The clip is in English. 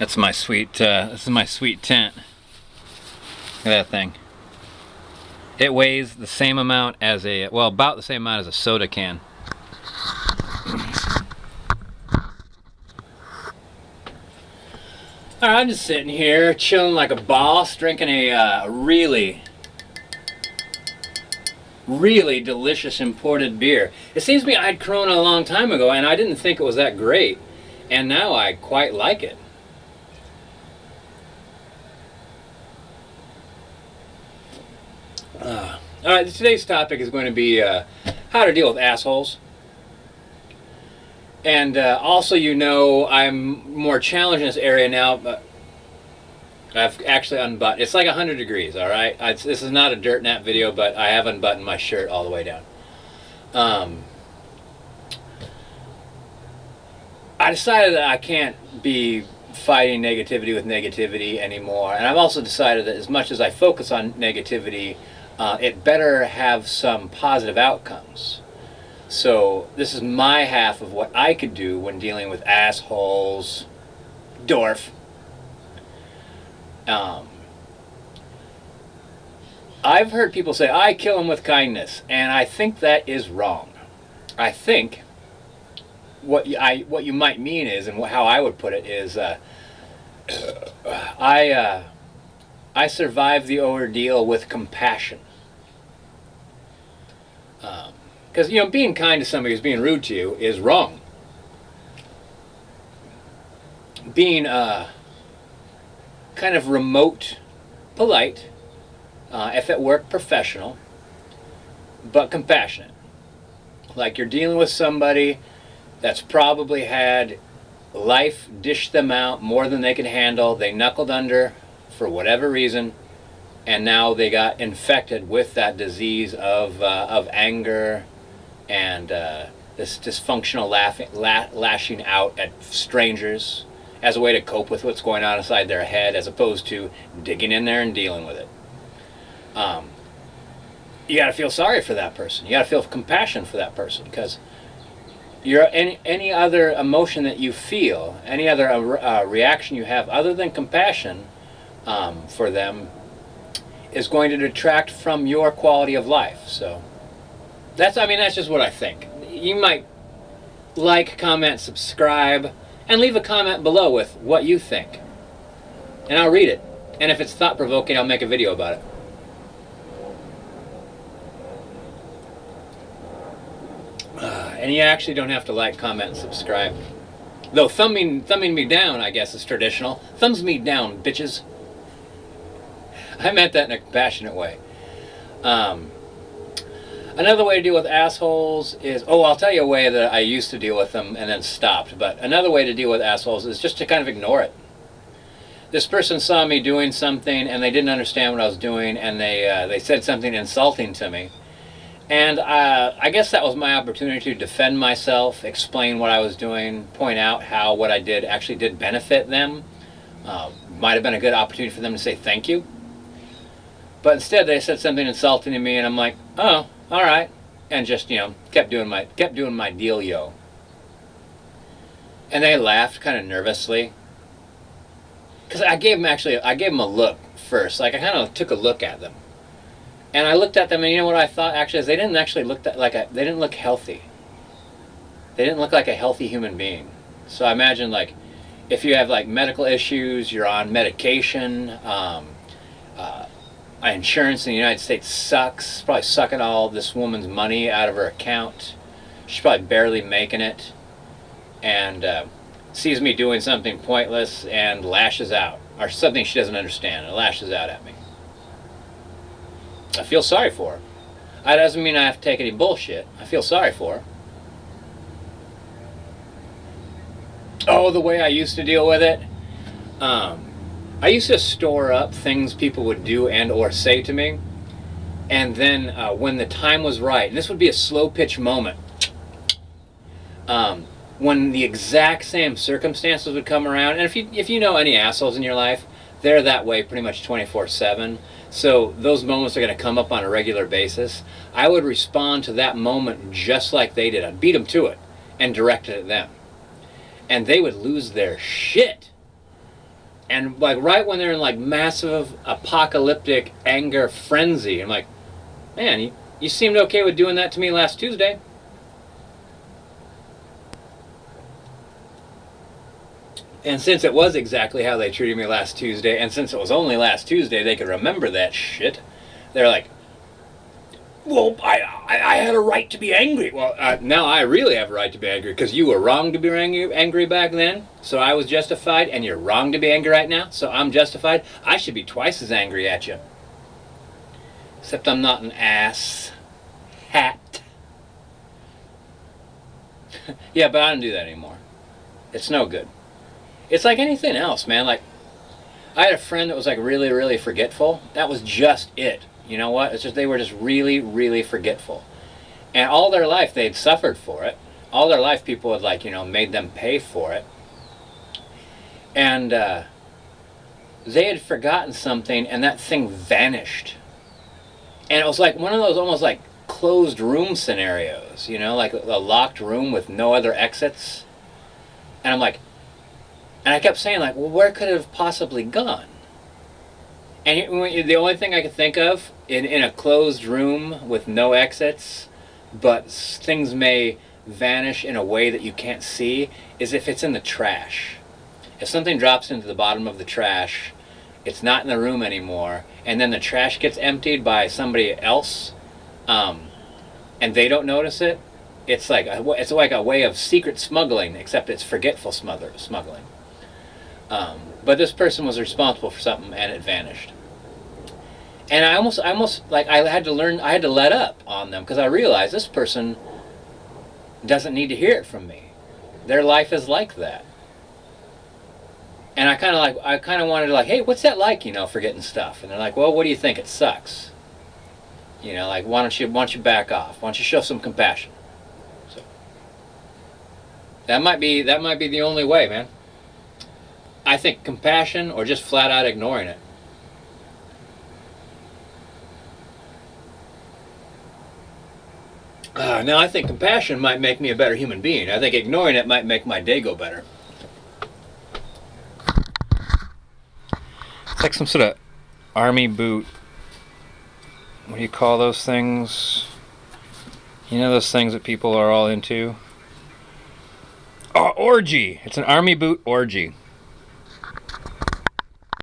That's my sweet, this is my sweet tent. Look at that thing. It weighs the same amount as a, well, about the same amount as a soda can. Alright, I'm just sitting here, chilling like a boss, drinking a really delicious imported beer. It seems to me I had Corona a long time ago, and I didn't think it was that great. And now I quite like it. Alright, today's topic is going to be how to deal with assholes. And also, you know, I'm more challenged in this area now, but I've actually unbuttoned. It's like 100 degrees, alright? This is not a dirt nap video, but I have unbuttoned my shirt all the way down. I decided that I can't be fighting negativity with negativity anymore. And I've also decided that as much as I focus on negativity, it better have some positive outcomes. So this is my half of what I could do when dealing with assholes. Dorf. I've heard people say, I kill them with kindness, and I think that is wrong. I think what you might mean is, and how I would put it is, I survive the ordeal with compassion. Because, you know, being kind to somebody who's being rude to you is wrong. Being kind of remote, polite, if at work, professional, but compassionate. Like you're dealing with somebody that's probably had life dish them out more than they can handle. They knuckled under for whatever reason, and now they got infected with that disease of anger and this dysfunctional lashing out at strangers as a way to cope with what's going on inside their head, as opposed to digging in there and dealing with it. You got to feel sorry for that person. You got to feel compassion for that person, because any other emotion that you feel, any other reaction you have other than compassion for them is going to detract from your quality of life. So that's just what I think. You might like, comment, subscribe, and leave a comment below with what you think, and I'll read it. And if it's thought-provoking, I'll make a video about it. And you actually don't have to like, comment, and subscribe. Though thumbing me down, I guess, is traditional. Thumbs me down, bitches. I meant that in a compassionate way. Another way to deal with assholes is, I'll tell you a way that I used to deal with them and then stopped. But another way to deal with assholes is just to kind of ignore it. This person saw me doing something and they didn't understand what I was doing, and they said something insulting to me. And I guess that was my opportunity to defend myself, explain what I was doing, point out how what I did actually did benefit them. Might have been a good opportunity for them to say thank you. But instead they said something insulting to me, and I'm like, oh, all right, and just, you know, kept doing my dealio. And they laughed kind of nervously, because I gave them a look first. Like, I kind of took a look at them. And I looked at them, and you know what I thought actually is they didn't actually look they didn't look healthy. They didn't look like a healthy human being. So I imagine, like, if you have like medical issues, you're on medication, insurance in the United States sucks. It's probably sucking all this woman's money out of her account. She's probably barely making it, and sees me doing something pointless and lashes out, or something she doesn't understand, and lashes out at me. I feel sorry for her. That doesn't mean I have to take any bullshit. I feel sorry for her. Oh, the way I used to deal with it? I used to store up things people would do and or say to me, and then when the time was right, and this would be a slow pitch moment, when the exact same circumstances would come around, and if you know any assholes in your life, they're that way pretty much 24/7. So those moments are going to come up on a regular basis. I would respond to that moment just like they did. I'd beat them to it and direct it at them. And they would lose their shit. And like right when they're in like massive apocalyptic anger frenzy, I'm like, man, you seemed okay with doing that to me last Tuesday. And since it was exactly how they treated me last Tuesday, and since it was only last Tuesday, they could remember that shit. They're like, well, I had a right to be angry. Well, now I really have a right to be angry because you were wrong to be angry back then, so I was justified, and you're wrong to be angry right now, so I'm justified. I should be twice as angry at you. Except I'm not an ass hat. Yeah, but I don't do that anymore. It's no good. It's like anything else, man. Like, I had a friend that was like really, really forgetful. That was just it. You know what? It's just they were just really, really forgetful. And all their life they'd suffered for it. All their life people had like, made them pay for it. And they had forgotten something and that thing vanished. And it was like one of those almost like closed room scenarios, like a locked room with no other exits. And I'm like, and I kept saying, like, well, where could it have possibly gone? And the only thing I could think of in a closed room with no exits, but things may vanish in a way that you can't see, is if it's in the trash. If something drops into the bottom of the trash, it's not in the room anymore, and then the trash gets emptied by somebody else, and they don't notice it, it's like a way of secret smuggling, except it's forgetful smuggling. But this person was responsible for something and it vanished. And I almost like I had to let up on them because I realized this person doesn't need to hear it from me. Their life is like that. And I kind of wanted to like, hey, what's that like, forgetting stuff? And they're like, well, what do you think? It sucks. Like, why don't you back off? Why don't you show some compassion? So that might be the only way, man. I think compassion or just flat out ignoring it. Now I think compassion might make me a better human being. I think ignoring it might make my day go better. It's like some sort of army boot. What do you call those things? Those things that people are all into? Oh, orgy. It's an army boot orgy.